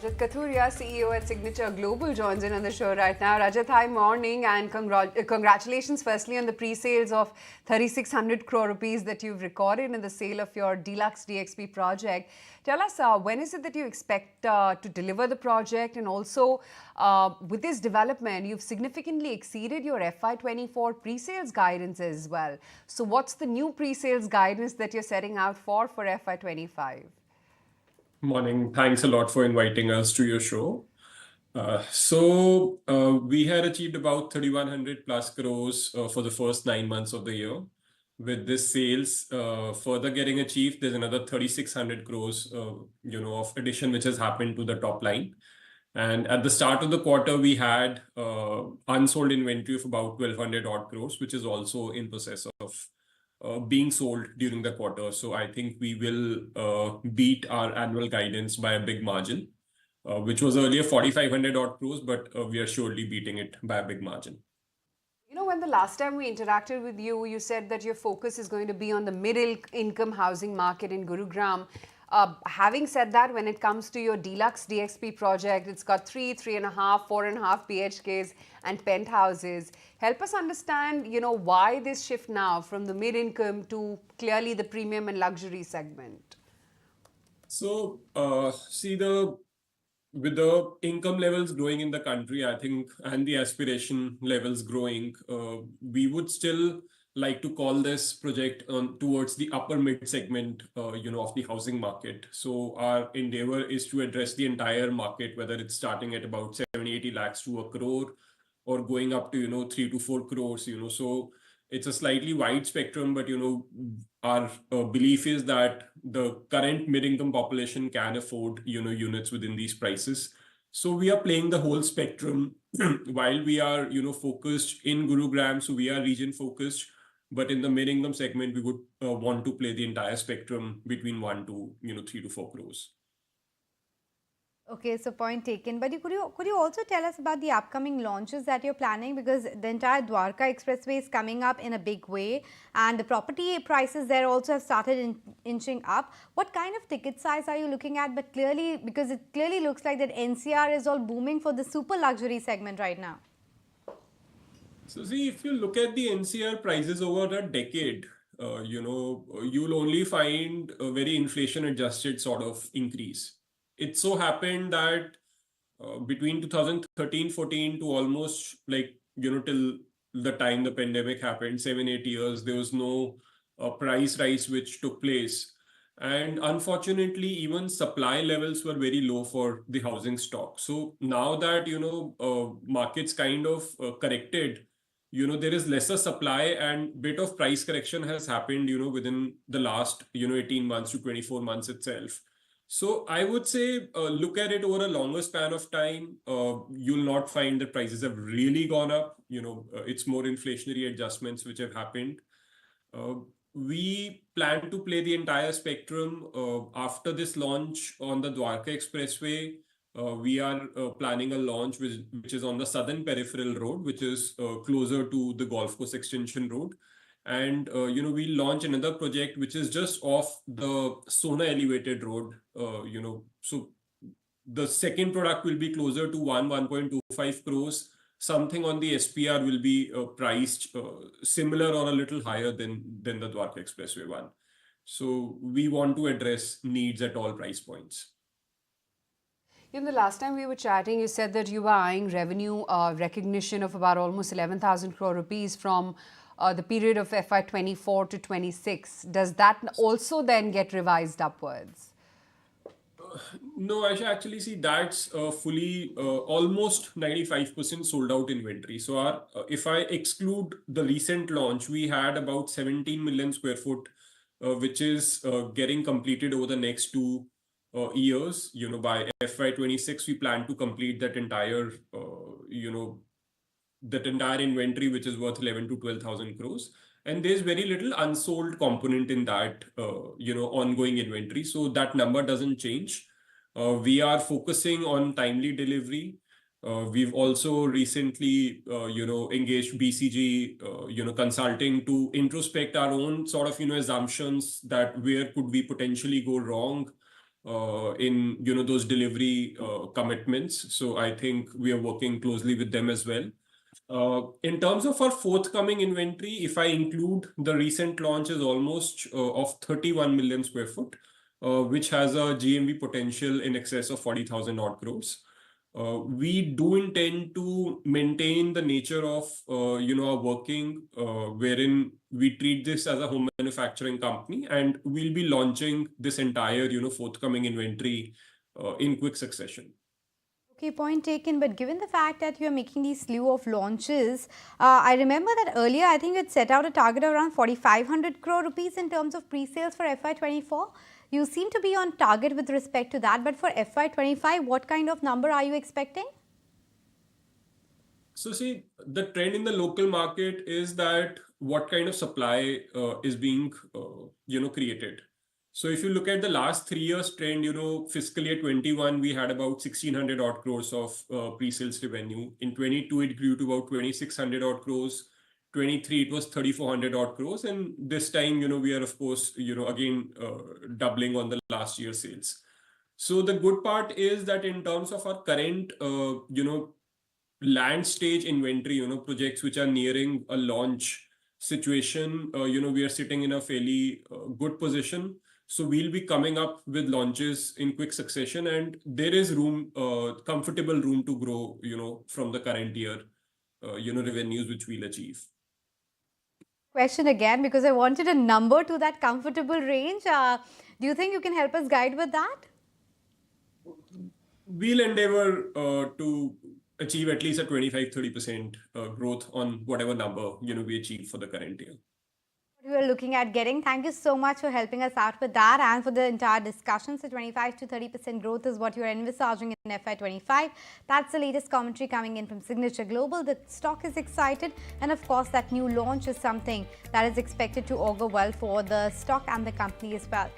Rajat Kathuria, CEO at Signature Global, joins in on the show right now. Rajat, hi, morning, and congratulations firstly on the pre-sales of 3,600 crore rupees that you've recorded in the sale of your De-Luxe DXP project. Tell us, when is it that you expect to deliver the project? And also, with this development, you've significantly exceeded your FY24 pre-sales guidance as well. So what's the new pre-sales guidance that you're setting out for FY25? Morning. Thanks a lot for inviting us to your show. We had achieved about 3,100 plus crores for the first 9 months of the year. With this sales further getting achieved, there's another 3,600 crores, of addition which has happened to the top line. And at the start of the quarter, we had unsold inventory of about 1,200 odd crores, which is also in process of being sold during the quarter. So I think we will beat our annual guidance by a big margin, which was earlier 4,500 odd crores, but we are surely beating it by a big margin. You know, when the last time we interacted with you, you said that your focus is going to be on the middle income housing market in Gurugram. Having said that, when it comes to your De-Luxe DXP project, it's got 3.5, 4.5 BHKs and penthouses. Help us understand, why this shift now from the mid-income to clearly the premium and luxury segment. So, with the income levels growing in the country, I think, and the aspiration levels growing, we would still like to call this project towards the upper mid segment, of the housing market. So our endeavor is to address the entire market, whether it's starting at about 70-80 lakhs to a crore, or going up to 3 to 4 crores. So it's a slightly wide spectrum, but our belief is that the current mid-income population can afford units within these prices. So we are playing the whole spectrum while we are focused in Gurugram. So we are region focused. But in the mid-income segment, we would want to play the entire spectrum between 1 to 3 to 4 crores. Okay, so point taken. But could you also tell us about the upcoming launches that you're planning? Because the entire Dwarka Expressway is coming up in a big way, and the property prices there also have started inching up. What kind of ticket size are you looking at? But clearly, because it clearly looks like that NCR is all booming for the super luxury segment right now. So see, if you look at the NCR prices over a decade, you'll only find a very inflation-adjusted sort of increase. It so happened that between 2013-14 to almost till the time the pandemic happened, 7-8 years, there was no price rise which took place. And unfortunately, even supply levels were very low for the housing stock. So now that, markets kind of corrected, there is lesser supply and bit of price correction has happened, within the last, 18 months to 24 months itself. So I would say, look at it over a longer span of time. You'll not find that prices have really gone up. It's more inflationary adjustments which have happened. We plan to play the entire spectrum. After this launch on the Dwarka Expressway, we are planning a launch which is on the southern peripheral road, which is closer to the golf course extension road. And, we'll launch another project which is just off the Sona elevated road. So the second product will be closer to 1.25 crores. Something on the SPR will be priced similar or a little higher than the Dwarka Expressway one. So we want to address needs at all price points. The last time we were chatting, you said that you were eyeing revenue recognition of about almost 11,000 crore rupees from the period of FY24 to 26. Does that also then get revised upwards? No, I should actually see that's fully almost 95% sold out inventory. So if I exclude the recent launch, we had about 17 million square foot, which is getting completed over the next 2 years. By FY26, we plan to complete that entire, inventory, which is worth 11 to 12,000 crores. And there's very little unsold component in that, ongoing inventory. So that number doesn't change. We are focusing on timely delivery. We've also recently, engaged BCG, consulting to introspect our own sort of, assumptions that where could we potentially go wrong. in those delivery commitments. So I think we are working closely with them as well. In terms of our forthcoming inventory, if I include the recent launches, almost of 31 million square foot, which has a GMV potential in excess of 40,000 odd crores. We do intend to maintain the nature of our working, wherein we treat this as a home manufacturing company, and we'll be launching this entire forthcoming inventory in quick succession. Okay, point taken. But given the fact that you're making these slew of launches, I remember that earlier I think you'd set out a target of around 4,500 crore rupees in terms of pre-sales for FY24. You seem to be on target with respect to that. But for FY25, what kind of number are you expecting? So see, the trend in the local market is that what kind of supply is being created. So if you look at the last 3 years trend, fiscal year 21, we had about 1,600 odd crores of pre-sales revenue. In 22, it grew to about 2,600 odd crores. 23, it was 3,400 odd crores. And this time, we are, of course, again, doubling on the last year's sales. So the good part is that in terms of our current, land stage inventory, projects which are nearing a launch situation, we are sitting in a fairly good position. So we'll be coming up with launches in quick succession, and there is room, comfortable room to grow, from the current year, revenues which we'll achieve. Question again, because I wanted a number to that comfortable range. Do you think you can help us guide with that? We'll endeavor to achieve at least a 25-30% growth on whatever number we achieve for the current year. We are looking at getting. Thank you so much for helping us out with that and for the entire discussion. So 25 to 30% growth is what you're envisaging in FY25. That's the latest commentary coming in from Signature Global. The stock is excited, and of course that new launch is something that is expected to augur well for the stock and the company as well.